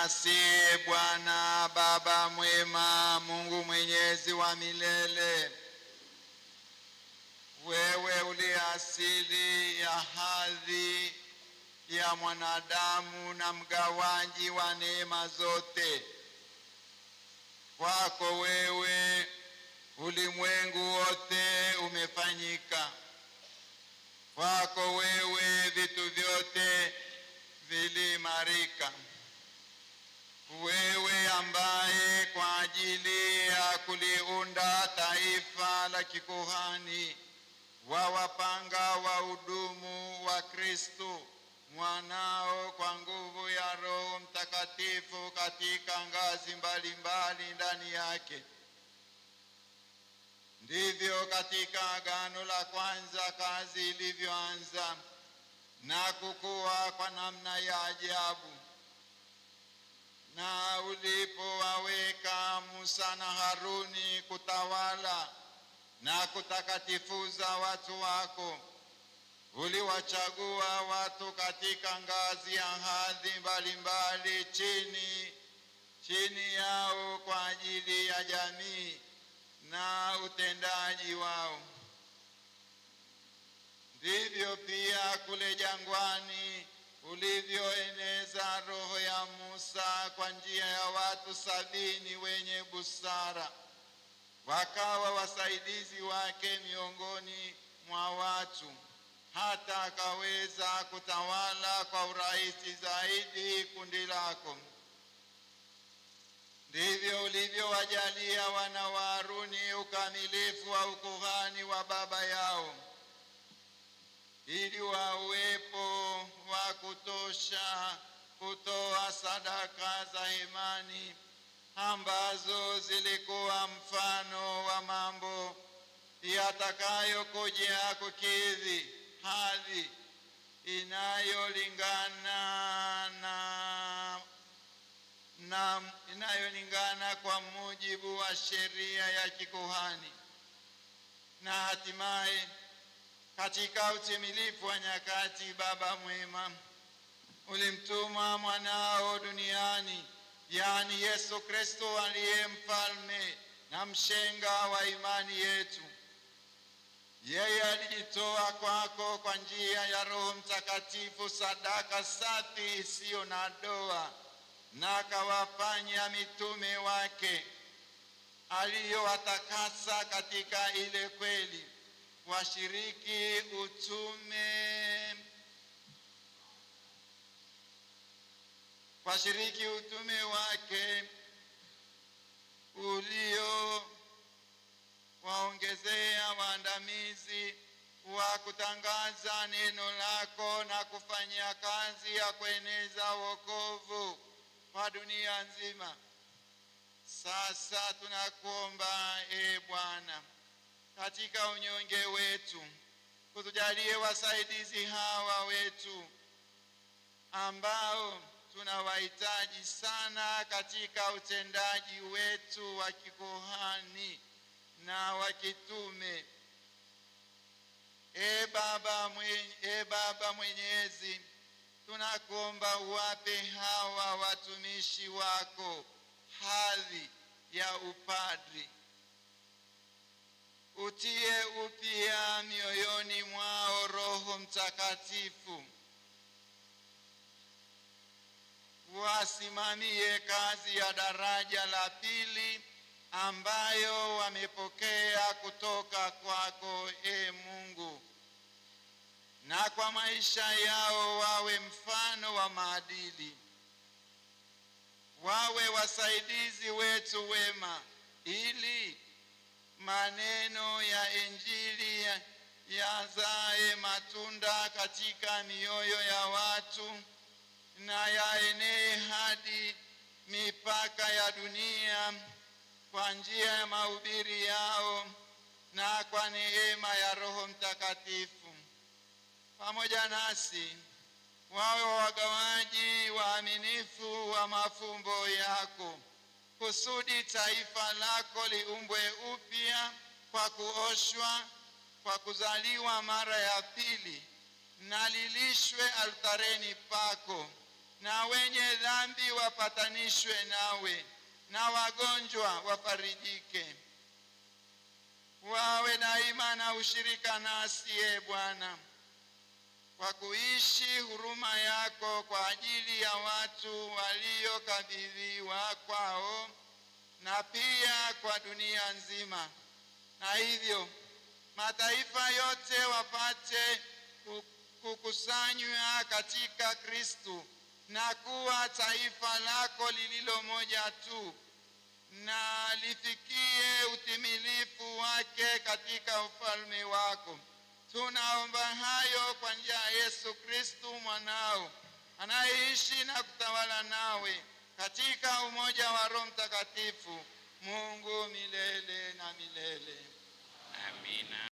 nasi. Bwana Baba mwema, Mungu mwenyezi wa milele, wewe uli asili ya hadhi ya mwanadamu na mgawaji wa neema zote. Kwako wewe ulimwengu wote umefanyika. Kwako wewe vitu vyote viliimarika. Wewe ambaye kwa ajili ya kuliunda taifa la kikuhani wawapanga wahudumu wa Kristo mwanao kwa nguvu ya Roho Mtakatifu katika ngazi mbalimbali ndani yake. Ndivyo katika agano la kwanza kazi ilivyoanza na kukua kwa namna ya ajabu. Na ulipowaweka Musa na Haruni kutawala na kutakatifuza watu wako, uliwachagua watu katika ngazi ya hadhi mbalimbali chini yao kwa ajili ya jamii na utendaji wao. Ndivyo pia kule jangwani ulivyoeneza roho ya Musa kwa njia ya watu 70 wenye busara, wakawa wasaidizi wake miongoni mwa watu, hata akaweza kutawala kwa urahisi zaidi kundi lako. Ndivyo ulivyowajalia wana wa Haruni ukamilifu wa ukuhani wa baba yao, ili wawepo wa kutosha kutoa sadaka za imani ambazo zilikuwa mfano wa mambo yatakayokuja kukidhi hadhi inayolingana kwa mujibu wa sheria ya kikuhani. Na hatimaye katika utimilifu wa nyakati, Baba mwema, ulimtuma mwanao duniani, yaani Yesu Kristo, aliye mfalme na mshenga wa imani yetu. Yeye alijitoa kwako kwa njia ya Roho Mtakatifu, sadaka safi isiyo na doa, na akawafanya mitume wake aliyowatakasa katika ile kweli, washiriki utume wake ulio waongezea waandamizi wa kutangaza neno lako na kufanya kazi ya kueneza wokovu kwa dunia nzima. Sasa tunakuomba, Bwana, katika unyonge wetu kutujalie wasaidizi hawa wetu ambao tunawahitaji sana katika utendaji wetu wa kikuhani na wa kitume. Baba mwenyezi, tunakuomba uwape hawa watumishi wako hadhi ya upadri. Utie upya mioyoni mwao Roho Mtakatifu. Wasimamie kazi ya daraja la pili ambayo wamepokea kutoka kwako, Mungu, na kwa maisha yao wawe mfano wa maadili, wawe wasaidizi wetu wema, ili maneno ya Injili yazae matunda katika mioyo ya watu na yaenee hadi mipaka ya dunia kwa njia ya mahubiri yao na kwa neema ya Roho Mtakatifu. Pamoja nasi wawe wagawaji waaminifu wa mafumbo yako, kusudi taifa lako liumbwe upya kwa kuoshwa, kwa kuzaliwa mara ya pili, na lilishwe altareni pako na wenye dhambi wapatanishwe nawe, na wagonjwa wafarijike. Wawe daima na ushirika nasi, Bwana, kwa kuishi huruma yako kwa ajili ya watu waliokabidhiwa kwao na pia kwa dunia nzima. Na hivyo mataifa yote wapate kukusanywa katika Kristo na kuwa taifa lako lililo moja tu, na lifikie utimilifu wake katika ufalme wako. Tunaomba hayo kwa njia ya Yesu Kristo mwanao, anayeishi na kutawala nawe katika umoja wa Roho Mtakatifu, Mungu milele na milele. Amina.